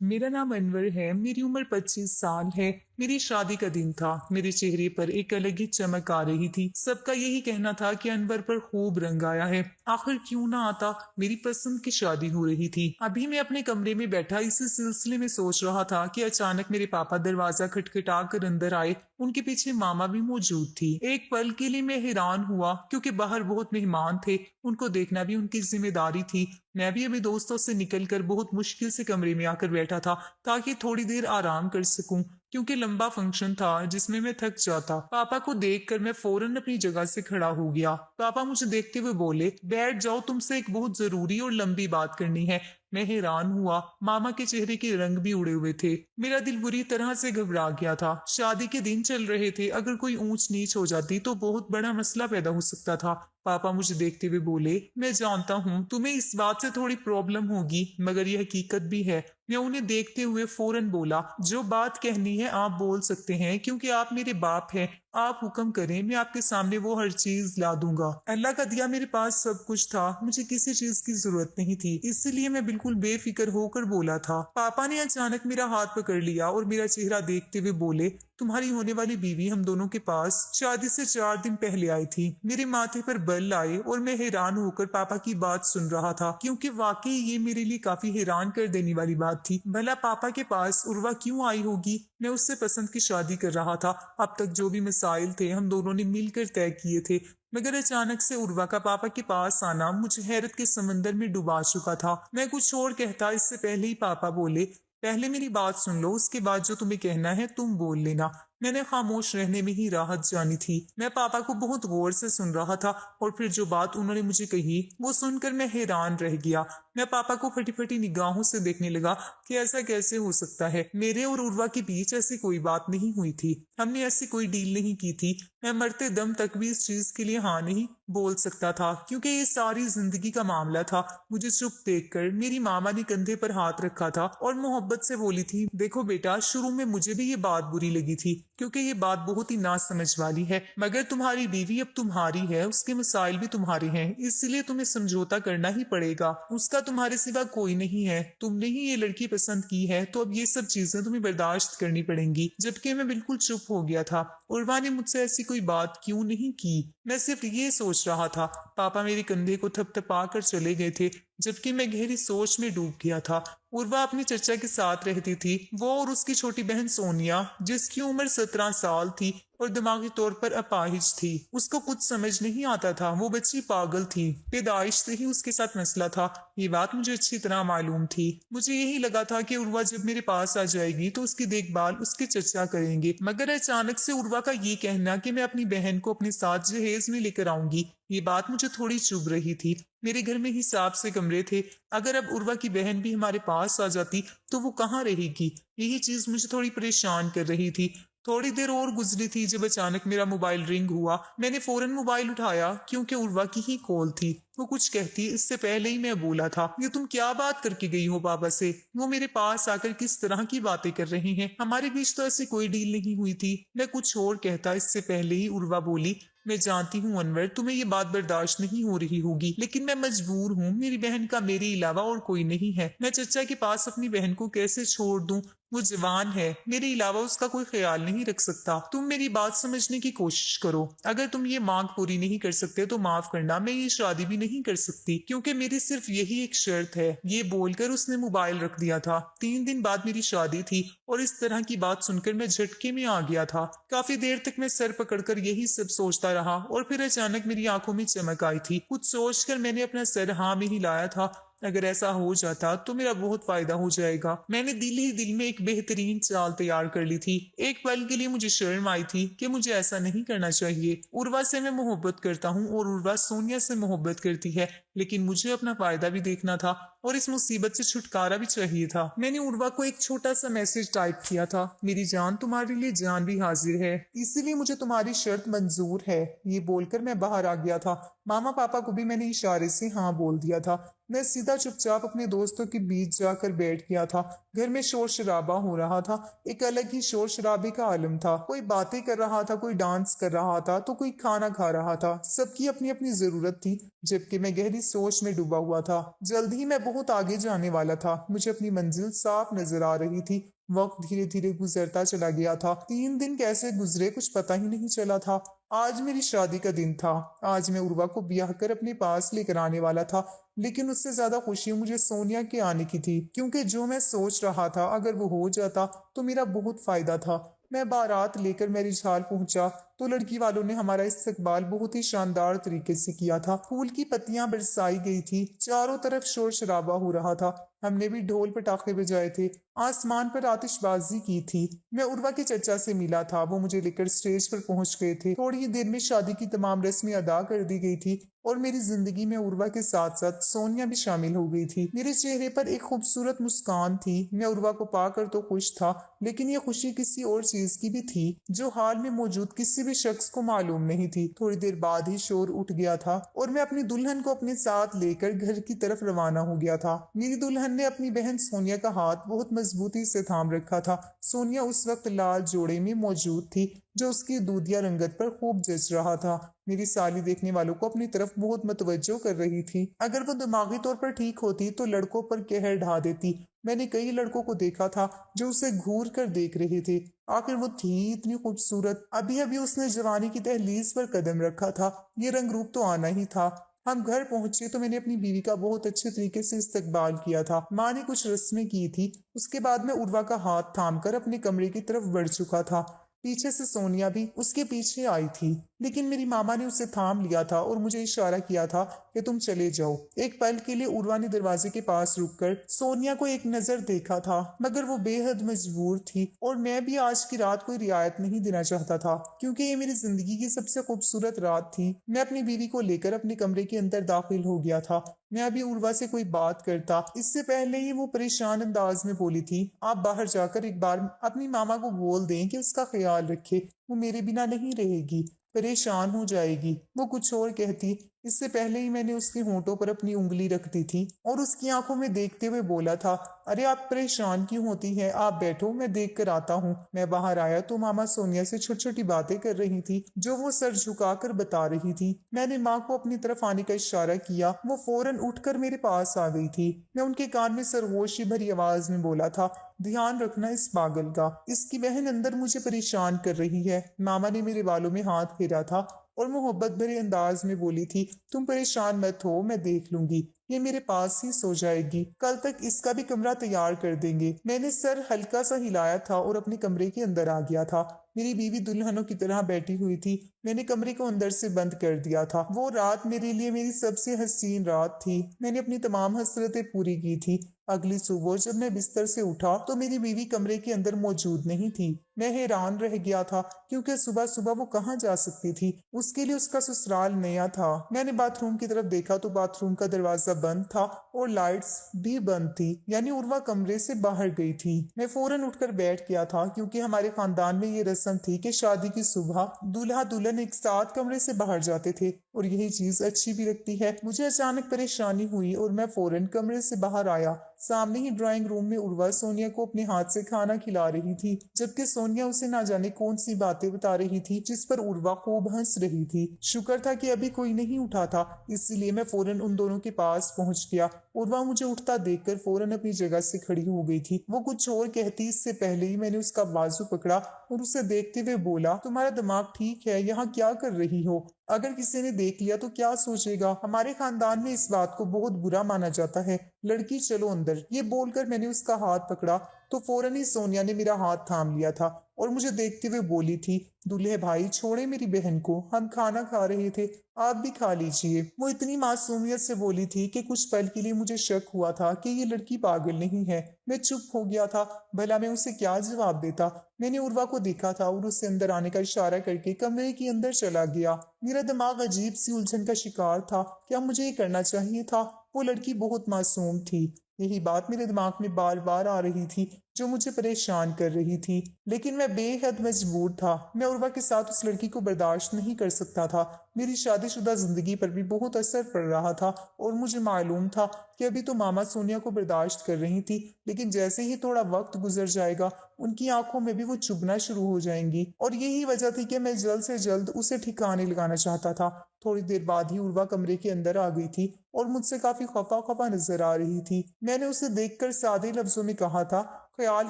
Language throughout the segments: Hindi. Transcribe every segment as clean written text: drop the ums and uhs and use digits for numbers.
मेरा नाम अनवर है। मेरी उम्र 25 साल है। मेरी शादी का दिन था। मेरे चेहरे पर एक अलग ही चमक आ रही थी। सबका यही कहना था कि अनवर पर खूब रंग आया है। आखिर क्यों ना आता। मेरी पसंद की शादी हो रही थी। अभी मैं अपने कमरे में बैठा इसी सिलसिले में सोच रहा था कि अचानक मेरे पापा दरवाजा खटखटा कर अंदर आए। उनके पीछे मामा भी मौजूद थी। एक पल के लिए मैं हैरान हुआ क्योंकि बाहर बहुत मेहमान थे। उनको देखना भी उनकी जिम्मेदारी थी। मैं भी अभी दोस्तों से निकलकर बहुत मुश्किल से कमरे में आकर बैठा था ताकि थोड़ी देर आराम कर सकूं, क्योंकि लंबा फंक्शन था जिसमें मैं थक जाता। पापा को देखकर मैं फौरन अपनी जगह से खड़ा हो गया। पापा मुझे देखते हुए बोले, बैठ जाओ, तुमसे एक बहुत जरूरी और लंबी बात करनी है। मैं हैरान हुआ। मामा के चेहरे के रंग भी उड़े हुए थे। मेरा दिल बुरी तरह से घबरा गया था। शादी के दिन चल रहे थे। अगर कोई ऊंच नीच हो जाती तो बहुत बड़ा मसला पैदा हो सकता था। पापा मुझे देखते हुए बोले, मैं जानता हूँ तुम्हें इस बात से थोड़ी प्रॉब्लम होगी, मगर यह हकीकत भी है। मैं उन्हें देखते हुए फौरन बोला, जो बात कहनी है आप बोल सकते हैं, क्योंकि आप मेरे बाप हैं। आप हुक्म करें, मैं आपके सामने वो हर चीज ला दूंगा। अल्लाह का दिया मेरे पास सब कुछ था। मुझे किसी चीज की जरूरत नहीं थी, इसलिए मैं बिल्कुल बेफिक्र होकर बोला था। पापा ने अचानक मेरा हाथ पकड़ लिया और मेरा चेहरा देखते हुए बोले, तुम्हारी होने वाली बीवी हम दोनों के पास शादी से 4 दिन पहले आई थी। मेरे माथे पर बल आए और मैं हैरान होकर पापा की बात सुन रहा था, क्योंकि वाकई ये मेरे लिए काफी हैरान कर देने वाली बात थी। भला पापा के पास उर्वा क्यों आई होगी। मैं उससे पसंद की शादी कर रहा था। अब तक जो भी मसाइल थे हम दोनों ने मिलकर तय किए थे, मगर अचानक से उर्वा का पापा के पास आना मुझे हैरत के समंदर में डुबा चुका था। मैं कुछ और कहता इससे पहले ही पापा बोले, पहले मेरी बात सुन लो, उसके बाद जो तुम्हें कहना है तुम बोल लेना। मैंने खामोश रहने में ही राहत जानी थी। मैं पापा को बहुत गौर से सुन रहा था और फिर जो बात उन्होंने मुझे कही वो सुनकर मैं हैरान रह गया। मैं पापा को फटी फटी निगाहों से देखने लगा कि ऐसा कैसे हो सकता है। मेरे और उर्वा के बीच ऐसी कोई बात नहीं हुई थी। हमने ऐसी कोई डील नहीं की थी। मैं मरते दम तक भी इस चीज के लिए हाँ नहीं बोल सकता था, क्योंकि ये सारी जिंदगी का मामला था। मुझे चुप देखकर मेरी मामा ने कंधे पर हाथ रखा था और मोहब्बत से बोली थी, देखो बेटा, शुरू में मुझे भी ये बात बुरी लगी थी, क्योंकि ये बात बहुत ही नासमझ वाली है, मगर तुम्हारी बीवी अब तुम्हारी है, उसके मसाइल भी तुम्हारे हैं, इसलिए तुम्हें समझौता करना ही पड़ेगा। उसका तुम्हारे सिवा कोई नहीं है। तुमने ही ये लड़की पसंद की है, तो अब ये सब चीजें तुम्हें बर्दाश्त करनी पड़ेंगी। जबकि मैं बिल्कुल चुप हो गया था। उर्वा ने मुझसे ऐसी कोई बात क्यों नहीं की। मैं सिर्फ ये सोच रहा था। पापा मेरे कंधे को थपथपा कर चले गए थे, जबकि मैं गहरी सोच में डूब गया था। उर्वा अपनी चचा के साथ रहती थी। वो और उसकी छोटी बहन सोनिया, जिसकी उम्र 17 साल थी और दिमागी तौर पर अपाहिज थी। उसको कुछ समझ नहीं आता था। वो बच्ची पागल थी। पैदाइश से ही उसके साथ मसला था। ये बात मुझे अच्छी तरह मालूम थी। मुझे यही लगा था कि उर्वा जब मेरे पास आ जाएगी तो उसकी देखभाल उसके चचा करेंगे, मगर अचानक से उर्वा का ये कहना कि मैं अपनी बहन को अपने साथ जहेज में लेकर आऊंगी, ये बात मुझे थोड़ी चुभ रही थी। मेरे घर में हिसाब से कमरे थे। अगर अब उर्वा की बहन भी हमारे पास आ जाती तो वो कहाँ रहेगी। यही चीज मुझे थोड़ी परेशान कर रही थी। थोड़ी देर और गुजरी थी जब अचानक मेरा मोबाइल रिंग हुआ। मैंने फौरन मोबाइल उठाया क्योंकि उर्वा की ही कॉल थी। वो कुछ कहती इससे पहले ही मैं बोला था, ये तुम क्या बात करके गई हो पापा से। वो मेरे पास आकर किस तरह की बातें कर रहे हैं। हमारे बीच तो ऐसी कोई डील नहीं हुई थी। मैं कुछ और कहता इससे पहले ही उर्वा बोली, मैं जानती हूँ अनवर, तुम्हें ये बात बर्दाश्त नहीं हो रही होगी, लेकिन मैं मजबूर हूँ। मेरी बहन का मेरे अलावा और कोई नहीं है। मैं चचा के पास अपनी बहन को कैसे छोड़ दूं। वो जवान है, मेरे अलावा उसका कोई ख्याल नहीं रख सकता। तुम मेरी बात समझने की कोशिश करो। अगर तुम ये मांग पूरी नहीं कर सकते तो माफ करना, मैं ये शादी भी नहीं कर सकती, क्योंकि मेरी सिर्फ यही एक शर्त है। ये बोलकर उसने मोबाइल रख दिया था। 3 दिन बाद मेरी शादी थी और इस तरह की बात सुनकर मैं झटके में आ गया था। काफी देर तक मैं सर पकड़कर यही सब सोचता रहा और फिर अचानक मेरी आंखों में चमक आई थी। कुछ सोचकर मैंने अपना सर हाँ में हिलाया था। अगर ऐसा हो जाता तो मेरा बहुत फायदा हो जाएगा। मैंने दिल ही दिल में एक बेहतरीन चाल तैयार कर ली थी। एक पल के लिए मुझे शर्म आई थी कि मुझे ऐसा नहीं करना चाहिए। उर्वा से मैं मोहब्बत करता हूँ और उर्वा सोनिया से मोहब्बत करती है, लेकिन मुझे अपना फायदा भी देखना था और इस मुसीबत से छुटकारा भी चाहिए था। मैंने उर्वा को एक छोटा सा मैसेज टाइप किया था, मेरी जान, तुम्हारे लिए जान भी हाजिर है, इसीलिए मुझे तुम्हारी शर्त मंजूर है। ये बोलकर मैं बाहर आ गया था। मामा पापा को भी मैंने इशारे से हाँ बोल दिया था। मैं सीधा चुपचाप अपने दोस्तों के बीच जाकर बैठ गया था। घर में शोर शराबा हो रहा था, एक अलग ही शोर शराबे का आलम था। कोई बातें कर रहा था, कोई डांस कर रहा था, तो कोई खाना खा रहा था। सबकी अपनी अपनी जरूरत थी, जबकि मैं गहरी सोच में डूबा हुआ था। जल्द ही मैं बहुत आगे जाने वाला था। मुझे अपनी मंजिल साफ नजर आ रही थी। वक्त धीरे धीरे गुजरता चला गया था। 3 दिन कैसे गुजरे कुछ पता ही नहीं चला था। आज मेरी शादी का दिन था। आज मैं उर्वा को ब्याह कर अपने पास लेकर आने वाला था। लेकिन उससे ज्यादा खुशी मुझे सोनिया के आने की थी, क्योंकि जो मैं सोच रहा था अगर वो हो जाता तो मेरा बहुत फायदा था। मैं बारात लेकर मैरिज हॉल पहुंचा तो लड़की वालों ने हमारा इस्तकबाल बहुत ही शानदार तरीके से किया था। फूल की पत्तियां बरसाई गई थी, चारों तरफ शोर शराबा हो रहा था। हमने भी ढोल पटाखे बजाए थे, आसमान पर आतिशबाजी की थी। मैं उर्वा के चचा से मिला था, वो मुझे लेकर स्टेज पर पहुंच गए थे। थोड़ी ही देर में शादी की तमाम रस्में अदा कर दी गई थी और मेरी जिंदगी में उर्वा के साथ साथ सोनिया भी शामिल हो गई थी। मेरे चेहरे पर एक खूबसूरत मुस्कान थी। मैं उर्वा को पाकर तो खुश था, लेकिन ये खुशी किसी और चीज की भी थी जो हाल में मौजूद किसी भी शख्स को मालूम नहीं थी। थोड़ी देर बाद ही शोर उठ गया था और मैं अपनी दुल्हन को अपने साथ लेकर घर की तरफ रवाना हो गया था। मेरी दुल्हन ने अपनी बहन सोनिया का हाथ बहुत मजबूती से थाम रखा था। सोनिया उस वक्त लाल जोड़े में मौजूद थी, जो उसकी दूधिया रंगत पर खूब जच रहा था। मेरी साली देखने वालों को अपनी तरफ बहुत मतवज्जो कर रही थी। अगर वो दिमागी तौर पर ठीक होती तो लड़कों पर कहर ढा देती। मैंने कई लड़कों को देखा था जो उसे घूर कर देख रहे थे। आखिर वो थी इतनी खूबसूरत। अभी अभी उसने जवानी की दहलीज पर कदम रखा था, ये रंग रूप तो आना ही था। हम घर पहुंचे तो मैंने अपनी बीवी का बहुत अच्छे तरीके से इस्तकबाल किया था। माँ ने कुछ रस्में की थी। उसके बाद मैं उर्वा का हाथ थामकर अपने कमरे की तरफ बढ़ चुका था। पीछे से सोनिया भी उसके पीछे आई थी, लेकिन मेरी मामा ने उसे थाम लिया था और मुझे इशारा किया था कि तुम चले जाओ। एक पल के लिए उर्वा ने दरवाजे के पास रुककर सोनिया को एक नजर देखा था, मगर वो बेहद मजबूर थी और मैं भी आज की रात कोई रियायत नहीं देना चाहता था, क्योंकि ये मेरी जिंदगी की सबसे खूबसूरत रात थी। मैं अपनी बीवी को लेकर अपने कमरे के अंदर दाखिल हो गया था। मैं अभी उर्वा से कोई बात करता इससे पहले ही वो परेशान अंदाज में बोली थी, आप बाहर जाकर एक बार अपनी मामा को बोल दें कि उसका ख्याल रखे, वो मेरे बिना नहीं रहेगी, परेशान हो जाएगी। वो कुछ और कहती इससे पहले ही मैंने उसके होंठों पर अपनी उंगली रख दी थी और उसकी आंखों में देखते हुए बोला था, अरे आप परेशान क्यों होती है, आप बैठो, मैं देख कर आता हूँ। मैं बाहर आया तो मामा सोनिया से छोटी छोटी बातें कर रही थी, जो वो सर झुकाकर बता रही थी। मैंने माँ को अपनी तरफ आने का इशारा किया। वो फौरन उठकर मेरे पास आ गई थी। मैं उनके कान में सरगोशी भरी आवाज में बोला था, ध्यान रखना इस पागल का, इसकी बहन अंदर मुझे परेशान कर रही है। मामा ने मेरे बालों में हाथ फेरा था और मोहब्बत भरे अंदाज में बोली थी, तुम परेशान मत हो, मैं देख लूंगी, ये मेरे पास ही सो जाएगी, कल तक इसका भी कमरा तैयार कर देंगे। मैंने सर हल्का सा हिलाया था और अपने कमरे के अंदर आ गया था। मेरी बीवी दुल्हनों की तरह बैठी हुई थी। मैंने कमरे को अंदर से बंद कर दिया था। वो रात मेरे लिए मेरी सबसे हसीन रात थी। मैंने अपनी तमाम हसरतें पूरी की थी। अगली सुबह जब मैं बिस्तर से उठा तो मेरी बीवी कमरे के अंदर मौजूद नहीं थी। मैं हैरान रह गया था, क्योंकि सुबह सुबह वो कहाँ जा सकती थी। उसके लिए उसका ससुराल नया था। मैंने बाथरूम की तरफ देखा तो बाथरूम का दरवाजा बंद था और लाइट्स भी बंद थी, यानी उर्वा कमरे से बाहर गई थी। मैं फौरन उठकर बैठ गया था, क्योंकि हमारे खानदान में ये रस्म थी कि शादी की सुबह दूल्हा दुल्हन एक साथ कमरे से बाहर जाते थे और यही चीज अच्छी भी लगती है। मुझे अचानक परेशानी हुई और मैं फौरन कमरे से बाहर आया। सामने ही ड्राइंग रूम में उर्वा सोनिया को अपने हाथ से खाना खिला रही थी, जबकि सोनिया उसे ना जाने कौन सी बातें बता रही थी, जिस पर उर्वा खूब हंस रही थी। शुक्र था कि अभी कोई नहीं उठा था, इसलिए मैं फौरन उन दोनों के पास पहुंच गया। उर्वा मुझे उठता देखकर फौरन अपनी जगह से खड़ी हो गई थी। वो कुछ और कहती इससे पहले ही मैंने उसका बाजू पकड़ा और उसे देखते हुए बोला, तुम्हारा दिमाग ठीक है, यहाँ क्या कर रही हो? अगर किसी ने देख लिया तो क्या सोचेगा? हमारे खानदान में इस बात को बहुत बुरा माना जाता है। लड़की चलो अंदर। ये बोलकर मैंने उसका हाथ पकड़ा तो फौरन ही सोनिया ने मेरा हाथ थाम लिया था और मुझे देखते हुए बोली थी, दूल्हे भाई छोड़े मेरी बहन को, हम खाना खा रहे थे, आप भी खा लीजिए। वो इतनी मासूमियत से बोली थी कि कुछ पल के लिए मुझे शक हुआ था कि ये लड़की पागल नहीं है। मैं चुप हो गया था, भला मैं उसे क्या जवाब देता। मैंने उर्वा को देखा था और उससे अंदर आने का इशारा करके कमरे के अंदर चला गया। मेरा दिमाग अजीब सी उलझन का शिकार था। क्या मुझे ये करना चाहिए था? वो लड़की बहुत मासूम थी, यही बात मेरे दिमाग में बार बार आ रही थी, जो मुझे परेशान कर रही थी। लेकिन मैं बेहद मजबूर था। मैं उर्वा के साथ उस लड़की को बर्दाश्त नहीं कर सकता था। मेरी शादीशुदा जिंदगी पर भी बहुत असर पड़ रहा था और मुझे मालूम था कि अभी तो मामा सोनिया को बर्दाश्त कर रही थी, लेकिन जैसे ही थोड़ा वक्त गुजर जाएगा उनकी आंखों में भी वो चुभना शुरू हो जाएंगी। और यही वजह थी कि मैं जल्द से जल्द उसे ठिकाने लगाना चाहता था। थोड़ी देर बाद ही उर्वा कमरे के अंदर आ गई थी और मुझसे काफी खफा खफा नजर आ रही थी। मैंने उसे देखकर सादे लफ्जों में कहा था, ख्याल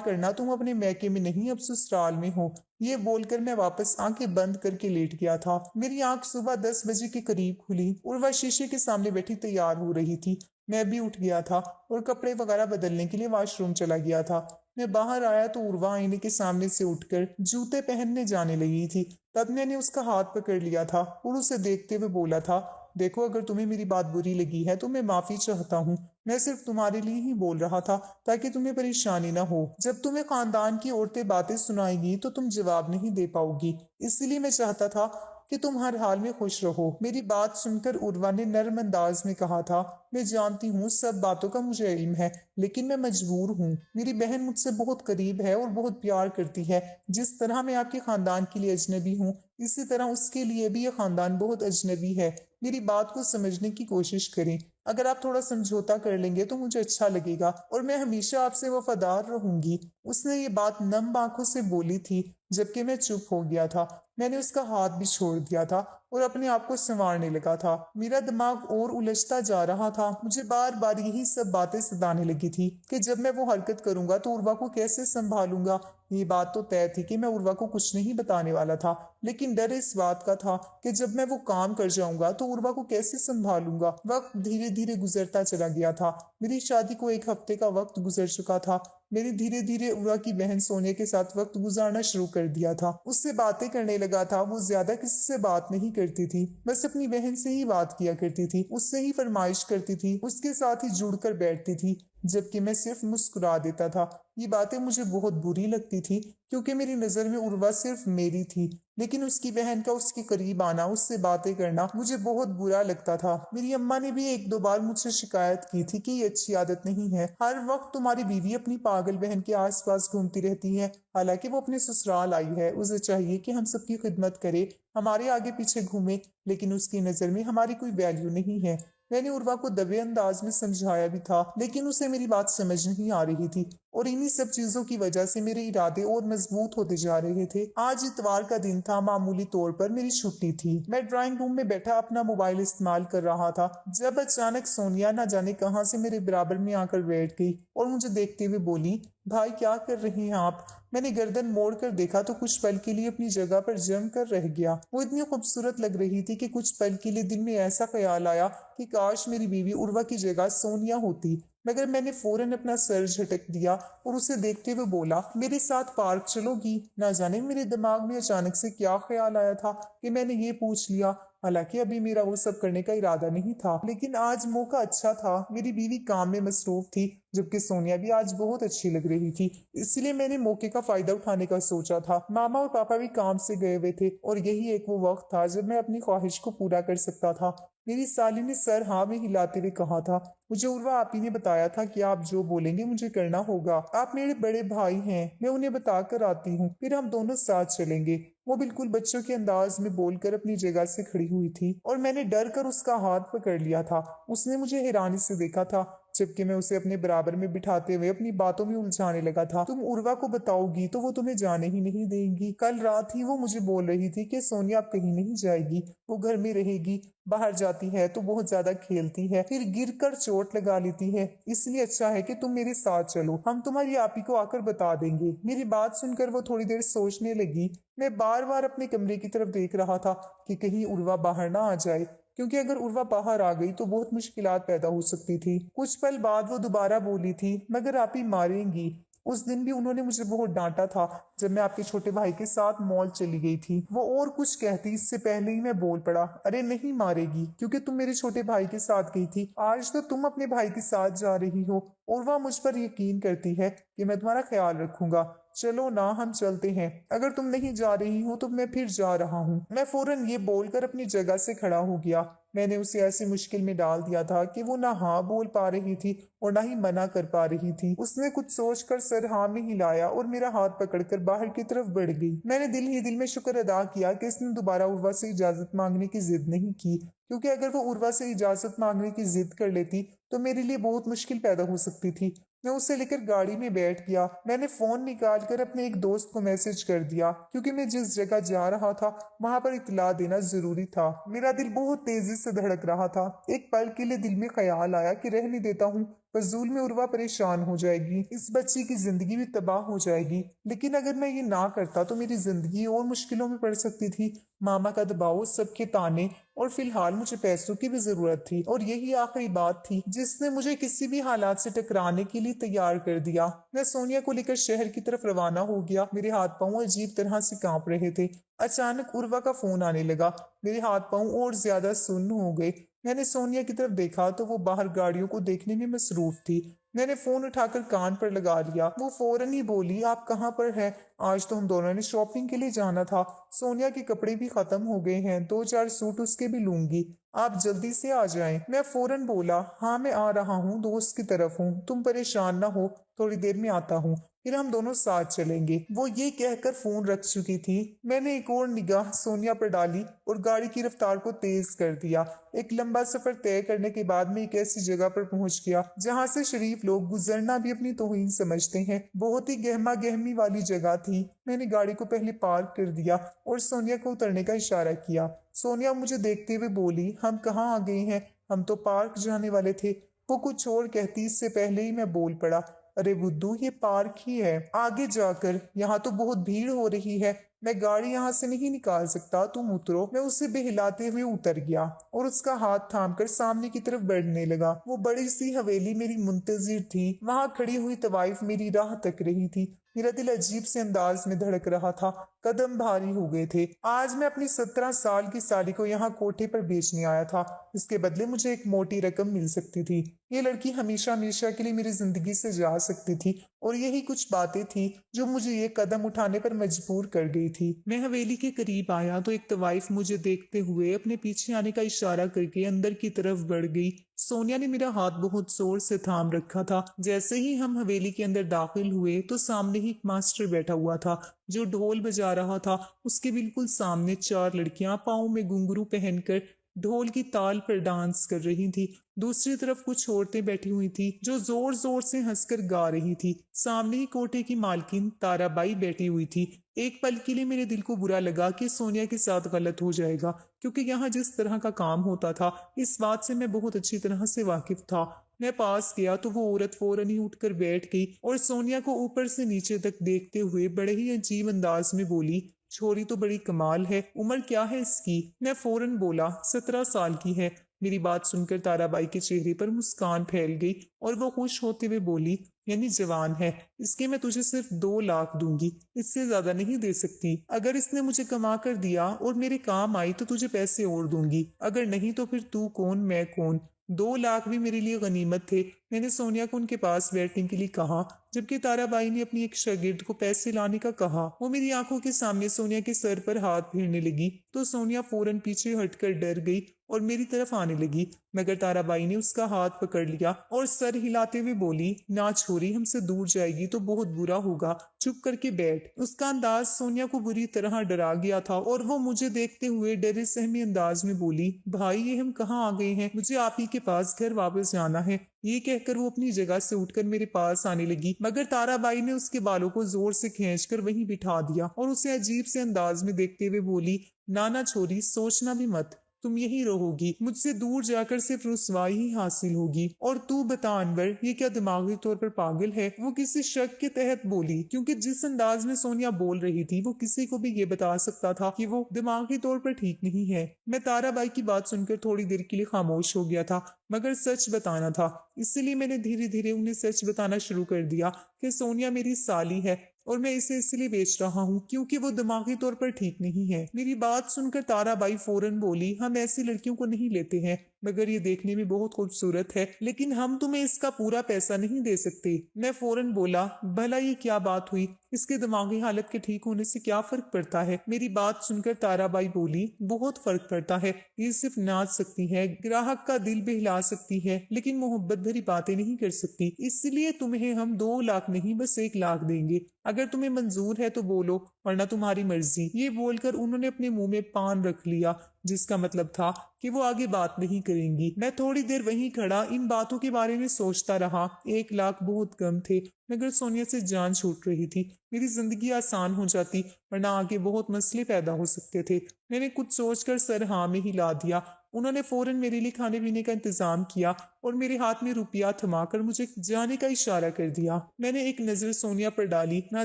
करना तुम अपने मैके में नहीं अब ससुराल में हो। ये बोलकर मैं वापस आंखें बंद करके लेट गया था। मेरी आंख सुबह 10 बजे के करीब खुली। उर्वा शीशे के सामने बैठी तैयार हो रही थी। मैं भी उठ गया था और कपड़े वगैरह बदलने के लिए वॉशरूम चला गया था। मैं बाहर आया तो उर्वा आईने के सामने से उठकर जूते पहनने जाने लगी थी। तब मैंने उसका हाथ पकड़ लिया था और उसे देखते हुए बोला था, देखो अगर तुम्हें मेरी बात बुरी लगी है तो मैं माफी चाहता हूँ। मैं सिर्फ तुम्हारे लिए ही बोल रहा था ताकि तुम्हें परेशानी ना हो। जब तुम्हें खानदान की औरतें बातें सुनाएंगी तो तुम जवाब नहीं दे पाओगी, इसलिए मैं चाहता था कि तुम हर हाल में खुश रहो। मेरी बात सुनकर उर्वा ने नर्म अंदाज में कहा था, मैं जानती हूँ सब बातों का मुझे इल्म है, लेकिन मैं मजबूर हूँ। मेरी बहन मुझसे बहुत करीब है और बहुत प्यार करती है। जिस तरह मैं आपके खानदान के लिए अजनबी हूँ, इसी तरह उसके लिए भी यह खानदान बहुत अजनबी है। मेरी बात को समझने की कोशिश करें। अगर आप थोड़ा समझौता कर लेंगे तो मुझे अच्छा लगेगा और मैं हमेशा आपसे वफादार रहूंगी। उसने ये बात नम आंखों से बोली थी, जबकि मैं चुप हो गया था। मैंने उसका हाथ भी छोड़ दिया था और अपने आप को संवारने लगा था। मेरा दिमाग और उलझता जा रहा था। मुझे बार बार यही सब बातें सताने लगी थी कि जब मैं वो हरकत करूंगा तो उर्वा को कैसे संभालूंगा। ये बात तो तय थी कि मैं उर्वा को कुछ नहीं बताने वाला था, लेकिन डर इस बात का था कि जब मैं वो काम कर जाऊंगा तो उर्वा को कैसे संभालूंगा। वक्त धीरे धीरे गुजरता चला गया था। मेरी शादी को 1 हफ्ते का वक्त गुजर चुका था। मेरी धीरे धीरे उर्वा की बहन सोनिया के साथ वक्त गुजारना शुरू कर दिया था। उससे बातें करने लगा था। वो ज्यादा किसी से बात नहीं करती थी, बस अपनी बहन से ही बात किया करती थी, उससे ही फरमाइश करती थी, उसके साथ ही जुड़कर बैठती थी, जबकि मैं सिर्फ मुस्कुरा देता था। ये बातें मुझे बहुत बुरी लगती थी क्योंकि मेरी नजर में उर्वा सिर्फ मेरी थी, लेकिन उसकी बहन का उसके करीब आना, उससे बातें करना मुझे बहुत बुरा लगता था। मेरी अम्मा ने भी 1-2 बार मुझसे शिकायत की थी कि ये अच्छी आदत नहीं है। हर वक्त तुम्हारी बीवी अपनी पागल बहन के आसपास घूमती रहती है, हालांकि वो अपने ससुराल आई है। उसे चाहिए कि हम सबकी खिदमत करे, हमारे आगे पीछे घूमे, लेकिन उसकी नजर में हमारी कोई वैल्यू नहीं है। मैंने उर्वा को दबे अंदाज में समझाया भी था, लेकिन उसे मेरी बात समझ नहीं आ रही थी और इन्हीं सब चीजों की वजह से मेरे इरादे और मजबूत होते जा रहे थे। आज इतवार का दिन था। मामूली तौर पर मेरी छुट्टी थी। मैं ड्राइंग रूम में बैठा अपना मोबाइल इस्तेमाल कर रहा था जब अचानक सोनिया ना जाने कहां से मेरे बराबर में आकर बैठ गई और मुझे देखते हुए बोली, भाई क्या कर रही हैं आप। मैंने गर्दन मोड़ कर देखा तो कुछ पल के लिए अपनी जगह पर जम कर रह गया। वो इतनी खूबसूरत लग रही थी कि कुछ पल के लिए दिल में ऐसा ख्याल आया कि काश मेरी बीवी उर्वा की जगह सोनिया होती। मगर मैंने फौरन अपना सर झटक दिया और उसे देखते हुए बोला, मेरे साथ पार्क चलोगी। ना जाने मेरे दिमाग में अचानक से क्या ख्याल आया था कि मैंने ये पूछ लिया। हालांकि अभी मेरा वो सब करने का इरादा नहीं था, लेकिन आज मौका अच्छा था। मेरी बीवी काम में मसरूफ थी, जबकि सोनिया भी आज बहुत अच्छी लग रही थी, इसलिए मैंने मौके का फायदा उठाने का सोचा था। मामा और पापा भी काम से गए हुए थे और यही एक वो वक्त था जब मैं अपनी ख्वाहिश को पूरा कर सकता था। मेरी साली ने सर हाँ में हिलाते हुए कहा था, मुझे उर्वा आपी ने बताया था कि आप जो बोलेंगे मुझे करना होगा। आप मेरे बड़े भाई हैं, मैं उन्हें बता कर आती हूँ, फिर हम दोनों साथ चलेंगे। वो बिल्कुल बच्चों के अंदाज में बोलकर अपनी जगह से खड़ी हुई थी और मैंने डर कर उसका हाथ पकड़ लिया था। उसने मुझे हैरानी से देखा था, जबकि मैं उसे अपने बराबर में बिठाते हुए अपनी बातों में उलझाने लगा था। तुम उर्वा को बताओगी तो वो तुम्हें जाने ही नहीं देगी। कल रात ही वो मुझे बोल रही थी कि सोनिया अब कहीं नहीं जाएगी, वो घर में रहेगी। बाहर जाती है तो बहुत ज्यादा खेलती है, फिर गिर कर चोट लगा लेती है। इसलिए अच्छा है कि तुम मेरे साथ चलो, हम तुम्हारी आपी को आकर बता देंगे। मेरी बात सुनकर वो थोड़ी देर सोचने लगी। मैं बार बार अपने कमरे की तरफ देख रहा था कि कहीं उर्वा बाहर ना आ जाए, क्योंकि अगर उर्वा बाहर आ गई तो बहुत मुश्किलात पैदा हो सकती थी। कुछ पल बाद वो दोबारा बोली थी, मगर आप ही मारेंगी। उस दिन भी उन्होंने मुझे बहुत डांटा था जब मैं आपके छोटे भाई के साथ मॉल चली गई थी। वो और कुछ कहती इससे पहले ही मैं बोल पड़ा, अरे नहीं मारेगी, क्योंकि तुम मेरे छोटे भाई के साथ गई थी। आज तो तुम अपने भाई के साथ जा रही हो और वह मुझ पर यकीन करती है कि मैं तुम्हारा ख्याल रखूंगा। चलो ना, हम चलते हैं। अगर तुम नहीं जा रही हो तो मैं फिर जा रहा हूँ। मैं फौरन ये बोलकर अपनी जगह से खड़ा हो गया। मैंने उसे ऐसी मुश्किल में डाल दिया था कि वो ना हाँ बोल पा रही थी और ना ही मना कर पा रही थी। उसने कुछ सोचकर सर हाँ में हिलाया और मेरा हाथ पकड़कर बाहर की तरफ बढ़ गई। मैंने दिल ही दिल में शुक्र अदा किया कि इसने दोबारा उर्वा से इजाजत मांगने की जिद नहीं की, क्योंकि अगर वो उर्वा से इजाजत मांगने की जिद कर लेती तो मेरे लिए बहुत मुश्किल पैदा हो सकती थी। मैं उसे लेकर गाड़ी में बैठ गया। मैंने फोन निकालकर अपने एक दोस्त को मैसेज कर दिया, क्योंकि मैं जिस जगह जा रहा था वहां पर इत्तला देना जरूरी था। मेरा दिल बहुत तेजी से धड़क रहा था। एक पल के लिए दिल में ख्याल आया कि रहने देता हूँ, फजूल में उर्वा परेशान हो जाएगी, इस बच्ची की जिंदगी भी तबाह हो जाएगी। लेकिन अगर मैं ये ना करता तो मेरी जिंदगी और मुश्किलों में पड़ सकती थी। मामा का दबाव, सबके ताने, और फिलहाल मुझे पैसों की भी जरूरत थी, और यही आखिरी बात थी जिसने मुझे किसी भी हालात से टकराने के लिए तैयार कर दिया। मैं सोनिया को लेकर शहर की तरफ रवाना हो गया। मेरे हाथ पांव अजीब तरह से कांप रहे थे। अचानक उर्वा का फोन आने लगा। मेरे हाथ पांव और ज्यादा सुन्न हो गए। मैंने सोनिया की तरफ देखा तो वो बाहर गाड़ियों को देखने में मसरूफ थी। मैंने फोन उठाकर कान पर लगा लिया। वो फौरन ही बोली, आप कहाँ पर हैं? आज तो हम दोनों ने शॉपिंग के लिए जाना था। सोनिया के कपड़े भी खत्म हो गए हैं, 2-4 सूट उसके भी लूंगी, आप जल्दी से आ जाएं। मैं फौरन बोला, हाँ मैं आ रहा हूँ, दोस्त की तरफ हूँ, तुम परेशान ना हो, थोड़ी देर में आता हूँ, फिर हम दोनों साथ चलेंगे। वो ये कहकर फोन रख चुकी थी। मैंने एक और निगाह सोनिया पर डाली और गाड़ी की रफ्तार को तेज कर दिया। एक लंबा सफर तय करने के बाद मैं एक ऐसी जगह पर पहुंच गया जहां से शरीफ लोग गुजरना भी अपनी तौहीन समझते हैं। बहुत ही गहमा गहमी वाली जगह थी। मैंने गाड़ी को पहले पार्क कर दिया और सोनिया को उतरने का इशारा किया। सोनिया मुझे देखते हुए बोली, हम कहाँ आ गए हैं? हम तो पार्क जाने वाले थे। वो कुछ और कहती इससे पहले ही मैं बोल पड़ा, अरे बुद्धू, ये पार्क ही है, आगे जाकर। यहाँ तो बहुत भीड़ हो रही है, मैं गाड़ी यहाँ से नहीं निकाल सकता, तुम उतरो। मैं उसे बहलाते हुए उतर गया और उसका हाथ थामकर सामने की तरफ बढ़ने लगा। वो बड़ी सी हवेली मेरी मुंतजिर थी। वहां खड़ी हुई तवाइफ मेरी राह तक रही थी। मेरा दिल अजीब से अंदाज में धड़क रहा था। कदम भारी हो गए थे। आज मैं अपनी 17 साल की साली को यहाँ कोठे पर बेचने आया था। इसके बदले मुझे एक मोटी रकम मिल सकती थी। ये लड़की हमेशा हमेशा के लिए मेरी जिंदगी से जा सकती थी, और यही कुछ बातें थी जो मुझे ये कदम उठाने पर मजबूर कर गई थी। मैं हवेली के करीब आया तो एक तवाइफ मुझे देखते हुए अपने पीछे आने का इशारा करके अंदर की तरफ बढ़ गई। सोनिया ने मेरा हाथ बहुत जोर से थाम रखा था। जैसे ही हम हवेली के अंदर दाखिल हुए तो सामने ही एक मास्टर बैठा हुआ था जो ढोल बजा रहा था। उसके बिल्कुल सामने 4 लड़कियां पाँव में घुंघरू पहनकर ढोल की ताल पर डांस कर रही थी। दूसरी तरफ कुछ औरतें बैठी हुई थी जो जोर जोर से हंसकर गा रही थी। सामने ही कोठे की मालकिन ताराबाई बैठी हुई थी। एक पल के लिए मेरे दिल को बुरा लगा कि सोनिया के साथ गलत हो जाएगा, क्योंकि यहाँ जिस तरह का काम होता था इस बात से मैं बहुत अच्छी तरह से वाकिफ था। मैं पास गया तो वो औरत फौरन ही उठकर बैठ गई और सोनिया को ऊपर से नीचे तक देखते हुए बड़े ही अजीब अंदाज में बोली, छोरी तो बड़ी कमाल है, उम्र क्या है इसकी? मैं फौरन बोला, 17 साल की है। मेरी बात सुनकर ताराबाई के चेहरे पर मुस्कान फैल गई और वो खुश होते हुए बोली, यानी जवान है, इसके मैं तुझे सिर्फ 2 लाख दूंगी, इससे ज्यादा नहीं दे सकती। अगर इसने मुझे कमा कर दिया और मेरे काम आई तो तुझे पैसे और दूंगी, अगर नहीं तो फिर तू कौन मैं कौन। 2 लाख भी मेरे लिए गनीमत थे। मैंने सोनिया को उनके पास बैठने के लिए कहा, जबकि ताराबाई ने अपनी एक शागिर्द को पैसे लाने का कहा। वो मेरी आंखों के सामने सोनिया के सर पर हाथ फेरने लगी तो सोनिया फौरन पीछे हटकर डर गई और मेरी तरफ आने लगी, मगर ताराबाई ने उसका हाथ पकड़ लिया और सर हिलाते हुए बोली, ना छोरी, हमसे दूर जाएगी तो बहुत बुरा होगा, चुप करके बैठ। उसका अंदाज सोनिया को बुरी तरह डरा गया था और वो मुझे देखते हुए डरे सहमे अंदाज में बोली, भाई ये हम कहाँ आ गए हैं, मुझे आप ही के पास घर वापस जाना है। ये कहकर वो अपनी जगह से उठकर मेरे पास आने लगी, मगर ताराबाई ने उसके बालों को जोर से खींचकर वहीं बिठा दिया और उसे अजीब से अंदाज में देखते हुए बोली, नाना छोरी, सोचना भी मत, तुम यही रहोगी, मुझसे दूर जाकर सिर्फ रुसवाई ही हासिल होगी। और तू बता अनवर, ये क्या दिमागी तौर पर पागल है? वो किसी शक के तहत बोली, क्योंकि जिस अंदाज में सोनिया बोल रही थी वो किसी को भी ये बता सकता था कि वो दिमागी तौर पर ठीक नहीं है। मैं ताराबाई की बात सुनकर थोड़ी देर के लिए खामोश हो गया था, मगर सच बताना था, इसलिए मैंने धीरे धीरे उन्हें सच बताना शुरू कर दिया कि सोनिया मेरी साली है और मैं इसे इसलिए बेच रहा हूँ क्योंकि वो दिमागी तौर पर ठीक नहीं है। मेरी बात सुनकर ताराबाई फौरन बोली, हम ऐसी लड़कियों को नहीं लेते हैं, मगर ये देखने में बहुत खूबसूरत है, लेकिन हम तुम्हें इसका पूरा पैसा नहीं दे सकते। मैं फौरन बोला, भला ये क्या बात हुई? इसके दिमागी हालत के ठीक होने से क्या फर्क पड़ता है? मेरी बात सुनकर ताराबाई बोली, बहुत फर्क पड़ता है। ये सिर्फ नाच सकती है, ग्राहक का दिल बहला सकती है, लेकिन मोहब्बत भरी बातें नहीं कर सकती। इसलिए तुम्हें हम 2 लाख नहीं बस 1 लाख देंगे। अगर तुम्हें मंजूर है तो बोलो, वरना तुम्हारी मर्जी। ये बोलकर उन्होंने अपने मुंह में पान रख लिया, जिसका मतलब था कि वो आगे बात नहीं करेंगी। मैं थोड़ी देर वहीं खड़ा इन बातों के बारे में सोचता रहा। 1 लाख बहुत कम थे, मगर सोनिया से जान छूट रही थी। मेरी जिंदगी आसान हो जाती, वरना आगे बहुत मसले पैदा हो सकते थे। मैंने कुछ सोचकर सर हाँ में हिला दिया। उन्होंने फौरन मेरे लिए खाने पीने का इंतजाम किया और मेरे हाथ में रुपया थमाकर मुझे जाने का इशारा कर दिया। मैंने एक नजर सोनिया पर डाली। ना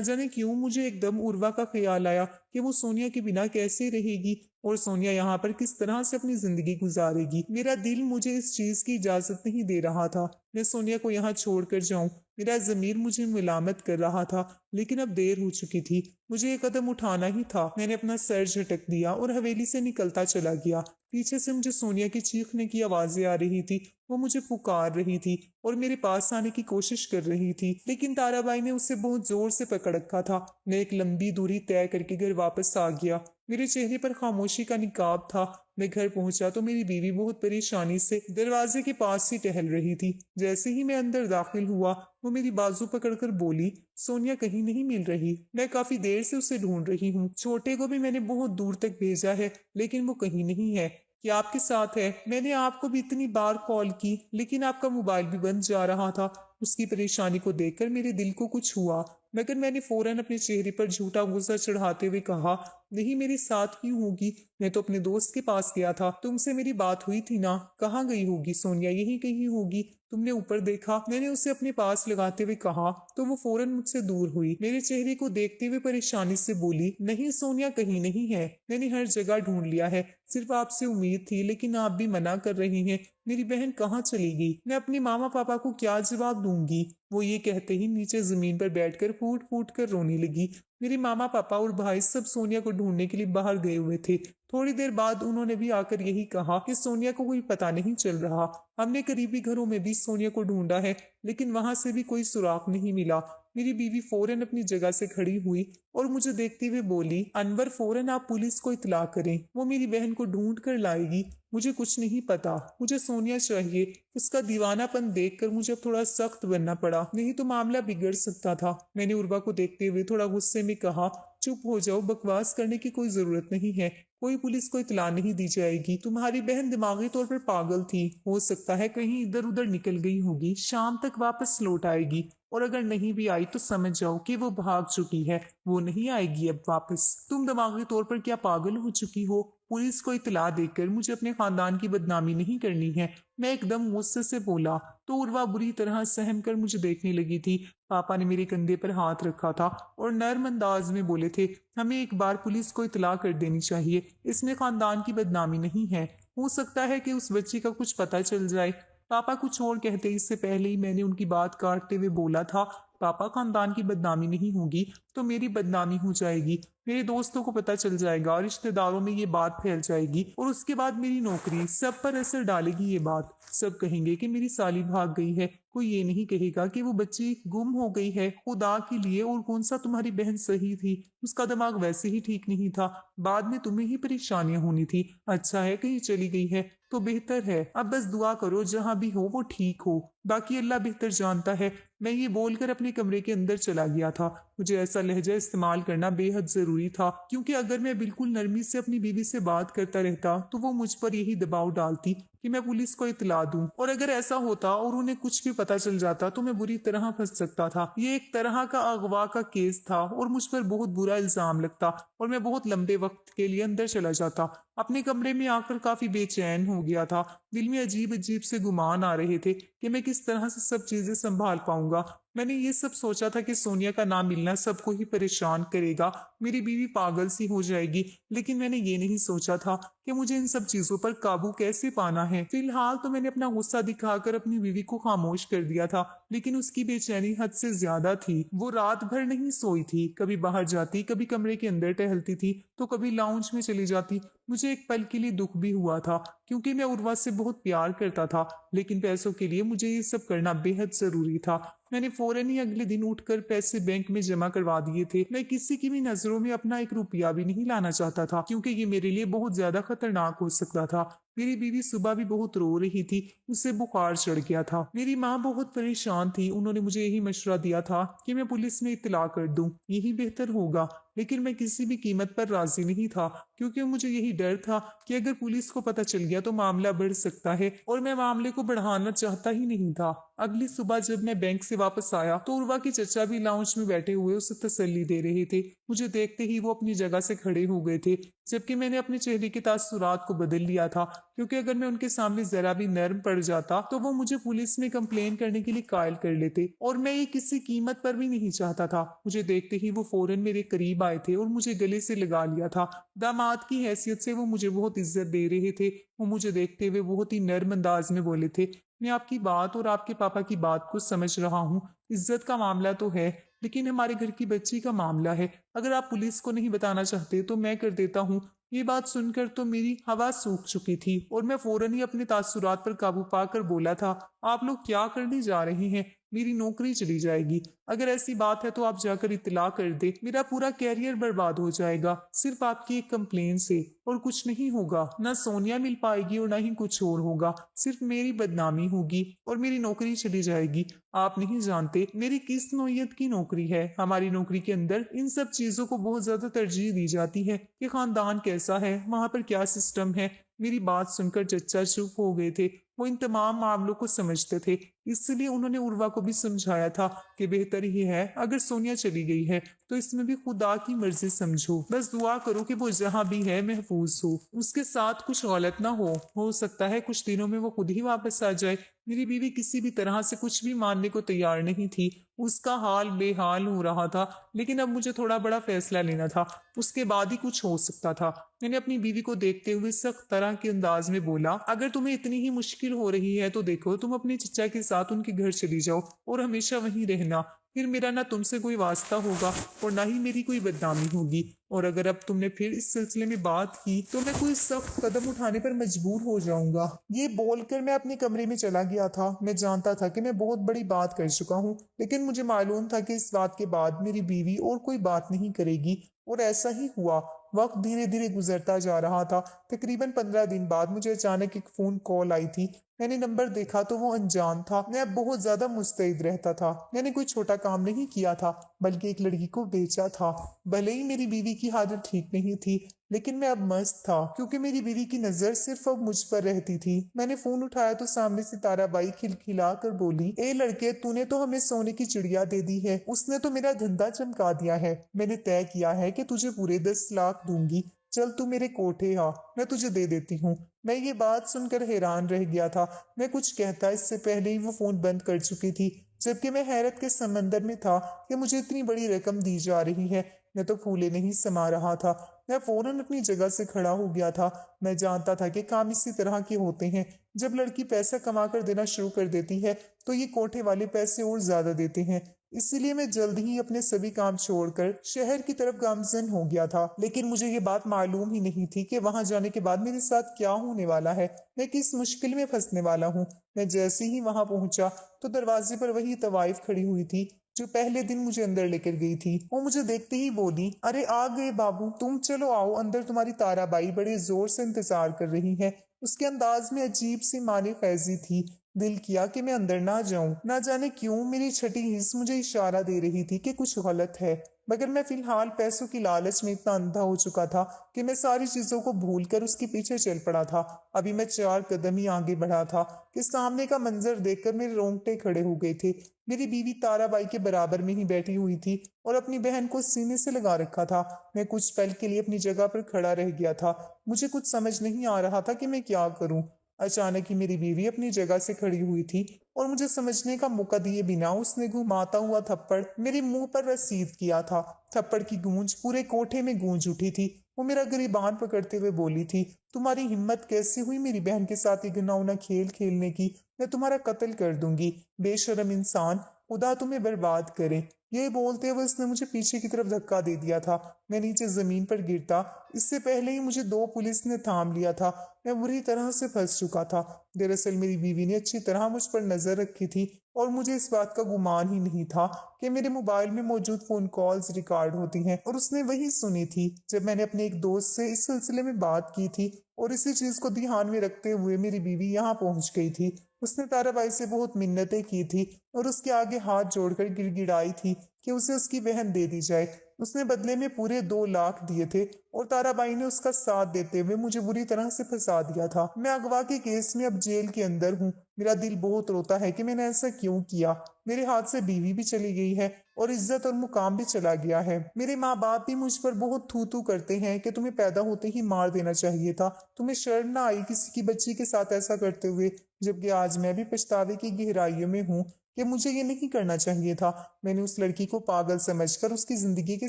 जाने क्यों मुझे एकदम उर्वा का ख्याल आया कि वो सोनिया के बिना कैसे रहेगी और सोनिया यहाँ पर किस तरह से अपनी जिंदगी गुजारेगी। मेरा दिल मुझे इस चीज की इजाजत नहीं दे रहा था मैं सोनिया को यहाँ छोड़कर जाऊं। मेरा जमीर मुझे मुलामत कर रहा था, लेकिन अब देर हो चुकी थी। मुझे एक कदम उठाना ही था। मैंने अपना सर झटक दिया और हवेली से निकलता चला गया। पीछे से मुझे सोनिया की चीखने की आवाजें आ रही थी। वो मुझे पुकार रही थी और मेरे पास आने की कोशिश कर रही थी, लेकिन ताराबाई ने उसे बहुत जोर से पकड़ रखा था। मैं एक लंबी दूरी तय करके घर वापस आ गया। मेरे चेहरे पर खामोशी का निकाब था। मैं घर पहुंचा तो मेरी बीवी बहुत परेशानी से दरवाजे के पास ही टहल रही थी। जैसे ही मैं अंदर दाखिल हुआ, वो मेरी बाजू पकड़कर बोली, सोनिया कहीं नहीं मिल रही। मैं काफी देर से उसे ढूंढ रही हूँ। छोटे को भी मैंने बहुत दूर तक भेजा है, लेकिन वो कहीं नहीं है। क्या आपके साथ है? मैंने आपको भी इतनी बार कॉल की, लेकिन आपका मोबाइल भी बंद जा रहा था। उसकी परेशानी को देखकर मेरे दिल को कुछ हुआ, मगर मैंने फौरन अपने चेहरे पर झूठा गुस्सा चढ़ाते हुए कहा, नहीं मेरे साथ क्यों होगी? मैं तो अपने दोस्त के पास गया था। तुमसे मेरी बात हुई थी ना? कहाँ गई होगी सोनिया? यही कहीं होगी। तुमने ऊपर देखा? मैंने उसे अपने पास लगाते हुए कहा तो वो फौरन मुझसे दूर हुई। मेरे चेहरे को देखते हुए परेशानी से बोली, नहीं सोनिया कहीं नहीं है। मैंने हर जगह ढूंढ लिया है। सिर्फ आपसे उम्मीद थी, लेकिन आप भी मना कर रही हैं। मेरी बहन कहाँ चली गई? मैं अपने मामा पापा को क्या जवाब दूंगी? वो ये कहते ही नीचे जमीन पर बैठकर फूट फूट कर रोने लगी। मेरे मामा पापा और भाई सब सोनिया को ढूंढने के लिए बाहर गए हुए थे। थोड़ी देर बाद उन्होंने भी आकर यही कहा कि सोनिया को कोई पता नहीं चल रहा। हमने करीबी घरों में भी सोनिया को ढूंढा है, लेकिन वहां से भी कोई सुराग नहीं मिला। मेरी बीवी फौरन अपनी जगह से खड़ी हुई और मुझे देखते हुए बोली, अनवर फौरन आप पुलिस को इत्तला करें। वो मेरी बहन को ढूंढ कर लाएगी। मुझे कुछ नहीं पता, मुझे सोनिया चाहिए। उसका दीवानापन देखकर मुझे अब थोड़ा सख्त बनना पड़ा, नहीं तो मामला बिगड़ सकता था। मैंने उर्वा को देखते हुए थोड़ा गुस्से में कहा, चुप हो जाओ, बकवास करने की कोई जरूरत नहीं है। कोई पुलिस को इत्तला नहीं दी जाएगी। तुम्हारी बहन दिमागी तौर पर पागल थी। हो सकता है कहीं इधर उधर निकल गई होगी, शाम तक वापस लौट आएगी। और अगर नहीं भी आई तो समझ जाओ कि वो भाग चुकी है। वो नहीं आएगी अब वापस। तुम दिमागी तौर पर क्या पागल हो चुकी हो? पुलिस को इत्तला देकर मुझे अपने खानदान की बदनामी नहीं करनी है। मैं एकदम गुस्से से बोला तो उर्वा बुरी तरह सहम कर मुझे देखने लगी थी। पापा ने मेरे कंधे पर हाथ रखा था और नर्म अंदाज में बोले थे, हमें एक बार पुलिस को इत्तला कर देनी चाहिए। इसमें खानदान की बदनामी नहीं है। हो सकता है कि उस बच्ची का कुछ पता चल जाए। पापा कुछ और कहते इससे पहले ही मैंने उनकी बात काटते हुए बोला था, पापा खानदान की बदनामी नहीं होगी तो मेरी बदनामी हो जाएगी। मेरे दोस्तों को पता चल जाएगा और रिश्तेदारों में ये बात फैल जाएगी और उसके बाद मेरी नौकरी, सब पर असर डालेगी ये बात। सब कहेंगे कि मेरी साली भाग गई है। कोई ये नहीं कहेगा कि वो बच्ची गुम हो गई है। खुदा के लिए, और कौन सा तुम्हारी बहन सही थी? उसका दिमाग वैसे ही ठीक नहीं था। बाद में तुम्हें ही परेशानियां होनी थी। अच्छा है कहीं चली गई है तो बेहतर है। अब बस दुआ करो जहां भी हो वो ठीक हो। बाकी अल्लाह बेहतर जानता है। मैं ये बोलकर अपने कमरे के अंदर चला गया था। मुझे ऐसा लहजा इस्तेमाल करना बेहद जरूरी था, क्योंकि अगर मैं बिल्कुल नरमी से अपनी बीवी से बात करता रहता तो वो मुझ पर यही दबाव डालती कि मैं पुलिस को इत्तला दूं। और अगर ऐसा होता और उन्हें कुछ भी पता चल जाता तो मैं बुरी तरह फंस सकता था। ये एक तरह का अगवा का केस था और मुझ पर बहुत बुरा इल्जाम लगता और मैं बहुत लंबे वक्त के लिए अंदर चला जाता। अपने कमरे में आकर काफी बेचैन हो गया था। दिल में अजीब अजीब से गुमान आ रहे थे कि मैं किस तरह से सब चीजें संभाल पाऊंगा। मैंने ये सब सोचा था कि सोनिया का ना मिलना सबको ही परेशान करेगा, मेरी बीवी पागल सी हो जाएगी, लेकिन मैंने ये नहीं सोचा था कि मुझे इन सब चीजों पर काबू कैसे पाना है। फिलहाल तो मैंने अपना गुस्सा दिखाकर अपनी बीवी को खामोश कर दिया था, लेकिन उसकी बेचैनी हद से ज्यादा थी। वो रात भर नहीं सोई थी। कभी बाहर जाती, कभी कमरे के अंदर टहलती थी तो कभी लाउंज में चली जाती। मुझे एक पल के लिए दुख भी हुआ था, क्योंकि मैं उर्वा से बहुत प्यार करता था, लेकिन पैसों के लिए मुझे ये सब करना बेहद जरूरी था। मैंने फौरन ही अगले दिन उठकर पैसे बैंक में जमा करवा दिए थे। मैं किसी की भी नजरों में अपना एक रुपया भी नहीं लाना चाहता था, क्योंकि ये मेरे लिए बहुत ज्यादा खतरनाक हो सकता था। मेरी बीवी सुबह भी बहुत रो रही थी, उसे बुखार चढ़ गया था। मेरी माँ बहुत परेशान थी, उन्होंने मुझे यही मशवरा दिया था कि मैं पुलिस में इत्तला कर दूं, यही बेहतर होगा। लेकिन मैं किसी भी कीमत पर राजी नहीं था, क्योंकि मुझे यही डर था कि अगर पुलिस को पता चल गया तो मामला बढ़ सकता है, और मैं मामले को बढ़ाना चाहता ही नहीं था। अगली सुबह जब मैं बैंक से वापस आया तो उर्वा के चचा भी लाउंज में बैठे हुए उसे तसल्ली दे रहे थे। मुझे देखते ही वो अपनी जगह से खड़े हो गए थे, जबकि मैंने अपने चेहरे के तासुरात को बदल लिया था, क्योंकि अगर मैं उनके सामने जरा भी नर्म पड़ जाता तो वो मुझे पुलिस में कंप्लेन करने के लिए कायल कर लेते, और मैं ये किसी कीमत पर भी नहीं चाहता था। मुझे देखते ही वो फौरन मेरे करीब आए थे और मुझे गले से लगा लिया था। दामाद की हैसियत से वो मुझे बहुत इज्जत दे रहे थे। वो मुझे देखते हुए बहुत ही नर्म अंदाज में बोले थे, मैं आपकी बात और आपके पापा की बात को समझ रहा हूँ। इज्जत का मामला तो है, लेकिन हमारे घर की बच्ची का मामला है। अगर आप पुलिस को नहीं बताना चाहते तो मैं कर देता हूँ। ये बात सुनकर तो मेरी हवा सूख चुकी थी, और मैं फौरन ही अपने तासुरात पर काबू पाकर बोला था, आप लोग क्या करने जा रहे हैं? मेरी नौकरी चली जाएगी। अगर ऐसी बात है तो आप जाकर इत्तला कर दे, मेरा पूरा कैरियर बर्बाद हो जाएगा सिर्फ आपकी एक कंप्लेन से, और कुछ नहीं होगा। ना सोनिया मिल पाएगी और ना ही कुछ और होगा, सिर्फ मेरी बदनामी होगी और मेरी नौकरी चली जाएगी। आप नहीं जानते मेरी किस नौयत की नौकरी है। हमारी नौकरी के अंदर इन सब चीजों को बहुत ज्यादा तरजीह दी जाती है कि खानदान कैसा है, वहां पर क्या सिस्टम है। मेरी बात सुनकर चचा चुप हो गए थे। वो इन तमाम मामलों को समझते थे, इसलिए उन्होंने उर्वा को भी समझाया था कि बेहतर ही है अगर सोनिया चली गई है तो इसमें भी खुदा की मर्जी समझो, बस दुआ करो कि वो जहां भी है महफूज हो, उसके साथ कुछ गलत ना हो सकता है कुछ दिनों में वो खुद ही वापस आ जाए। मेरी बीवी किसी भी तरह से कुछ भी मानने को तैयार नहीं थी। उसका हाल बेहाल हो रहा था, लेकिन अब मुझे थोड़ा बड़ा फैसला लेना था, उसके बाद ही कुछ हो सकता था। मैंने अपनी बीवी को देखते हुए सख्त तरह के अंदाज में बोला, अगर तुम्हें इतनी ही मुश्किल हो रही है तो देखो, तुम अपने चचा के साथ उनके घर चली जाओ और हमेशा वहीं रहना। फिर मेरा ना तुमसे कोई वास्ता होगा और ना ही मेरी कोई बदनामी होगी। और अगर अब तुमने फिर इस सिलसिले में बात की तो मैं कोई सख्त कदम उठाने पर मजबूर हो जाऊंगा। ये बोलकर मैं अपने कमरे में चला गया था। मैं जानता था कि मैं बहुत बड़ी बात कर चुका हूँ, लेकिन मुझे मालूम था कि इस बात के बाद मेरी बीवी और कोई बात नहीं करेगी, और ऐसा ही हुआ। वक्त धीरे धीरे गुजरता जा रहा था। तकरीबन 15 दिन बाद मुझे अचानक एक फोन कॉल आई थी। मैंने नंबर देखा तो वो अनजान था। मैं अब बहुत ज्यादा मुस्तैद रहता था। मैंने कोई छोटा काम नहीं किया था, बल्कि एक लड़की को बेचा था। भले ही मेरी बीवी की हालत ठीक नहीं थी, लेकिन मैं अब मस्त था, क्योंकि मेरी बीवी की नजर सिर्फ अब मुझ पर रहती थी। मैंने फोन उठाया तो सामने से ताराबाई खिलखिला कर बोली, ए लड़के, तूने तो हमें सोने की चिड़िया दे दी है। उसने तो मेरा धंधा चमका दिया है। मैंने तय किया है कि तुझे पूरे 10 लाख दूंगी। चल तू मेरे कोठे आ, मैं तुझे दे देती हूँ। मैं ये बात सुनकर हैरान रह गया था। मैं कुछ कहता इससे पहले ही वो फोन बंद कर चुकी थी, जबकि मैं हैरत के समंदर में था कि मुझे इतनी बड़ी रकम दी जा रही है। मैं तो फूले नहीं समा रहा था। मैं फौरन अपनी जगह से खड़ा हो गया था। मैं जानता था कि काम इसी तरह के होते हैं। जब लड़की पैसा कमा कर देना शुरू कर देती है तो ये कोठे वाले पैसे और ज्यादा देते हैं। इसीलिए मैं जल्द ही अपने सभी काम छोड़कर शहर की तरफ गामजन हो गया था। लेकिन मुझे ये बात मालूम ही नहीं थी कि वहां जाने के बाद मेरे साथ क्या होने वाला है, मैं किस मुश्किल में फंसने वाला हूँ। मैं जैसे ही वहां पहुंचा तो दरवाजे पर वही तवाइफ खड़ी हुई थी जो पहले दिन मुझे अंदर लेकर गई थी। वो मुझे देखते ही बोली, अरे आ गए बाबू, तुम चलो आओ अंदर, तुम्हारी ताराबाई बड़े जोर से इंतजार कर रही है। उसके अंदाज में अजीब सी मानी फैजी थी। दिल किया कि मैं अंदर ना जाऊं। ना जाने क्यों मेरी छठी हिस्स मुझे इशारा दे रही थी कि कुछ गलत है, मगर मैं फिलहाल पैसों की लालच में इतना अंधा हो चुका था कि मैं सारी चीजों को भूलकर उसके पीछे चल पड़ा था। अभी मैं 4 कदम ही आगे बढ़ा था कि सामने का मंजर देखकर मेरे रोंगटे खड़े हो गए थे। मेरी बीवी ताराबाई के बराबर में ही बैठी हुई थी और अपनी बहन को सीने से लगा रखा था। मैं कुछ पल के लिए अपनी जगह पर खड़ा रह गया था। मुझे कुछ समझ नहीं आ रहा था कि मैं क्या करूं। अचानक ही मेरी बीवी अपनी जगह से खड़ी हुई थी और मुझे समझने का मौका दिए बिना उसने घुमाता हुआ थप्पड़ मेरे मुंह पर रसीद किया था। थप्पड़ की गूंज पूरे कोठे में गूंज उठी थी। वो मेरा गिरीबान पकड़ते हुए बोली थी, तुम्हारी हिम्मत कैसे हुई मेरी बहन के साथ ये घिनौना खेल खेलने की? मैं तुम्हारा कत्ल कर दूंगी, बेशरम इंसान। खुदा तुम्हें बर्बाद करे। ये बोलते हुए उसने मुझे पीछे की तरफ धक्का दे दिया था। मैं नीचे जमीन पर गिरता इससे पहले ही मुझे दो पुलिस ने थाम लिया था। मैं बुरी तरह से फंस चुका था। दरअसल मेरी बीवी ने अच्छी तरह मुझ पर नजर रखी थी और मुझे इस बात का गुमान ही नहीं था कि मेरे मोबाइल में मौजूद फोन कॉल्स रिकॉर्ड होती हैं, और उसने वही सुनी थी जब मैंने अपने एक दोस्त से इस सिलसिले में बात की थी। और इसी चीज को ध्यान में रखते हुए मेरी बीवी यहाँ पहुंच गई थी। उसने ताराबाई से बहुत मिन्नतें की थी और उसके आगे हाथ जोड़कर गिड़गिड़ाई थी कि उसे उसकी बहन दे दी जाए। उसने बदले में पूरे 2 लाख दिए थे और ताराबाई ने उसका साथ देते हुए मुझे बुरी तरह से फंसा दिया था। मैं अगवा के केस में अब जेल के अंदर हूँ। मेरा दिल बहुत रोता है कि मैंने ऐसा क्यों किया। मेरे हाथ से बीवी भी चली गई है और इज्जत और मुकाम भी चला गया है। मेरे माँ बाप भी मुझ पर बहुत थू थू करते हैं कि तुम्हें पैदा होते ही मार देना चाहिए था। तुम्हें शर्म ना आई किसी की बच्ची के साथ ऐसा करते हुए? जबकि आज मैं भी पछतावे की गहराइयों में हूँ कि मुझे ये नहीं करना चाहिए था। मैंने उस लड़की को पागल समझकर उसकी जिंदगी के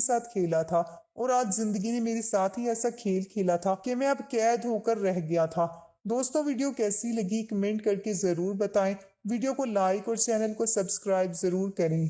साथ खेला था और आज जिंदगी ने मेरे साथ ही ऐसा खेल खेला था कि मैं अब कैद होकर रह गया था। दोस्तों, वीडियो कैसी लगी कमेंट करके जरूर बताएं। वीडियो को लाइक और चैनल को सब्सक्राइब जरूर करें।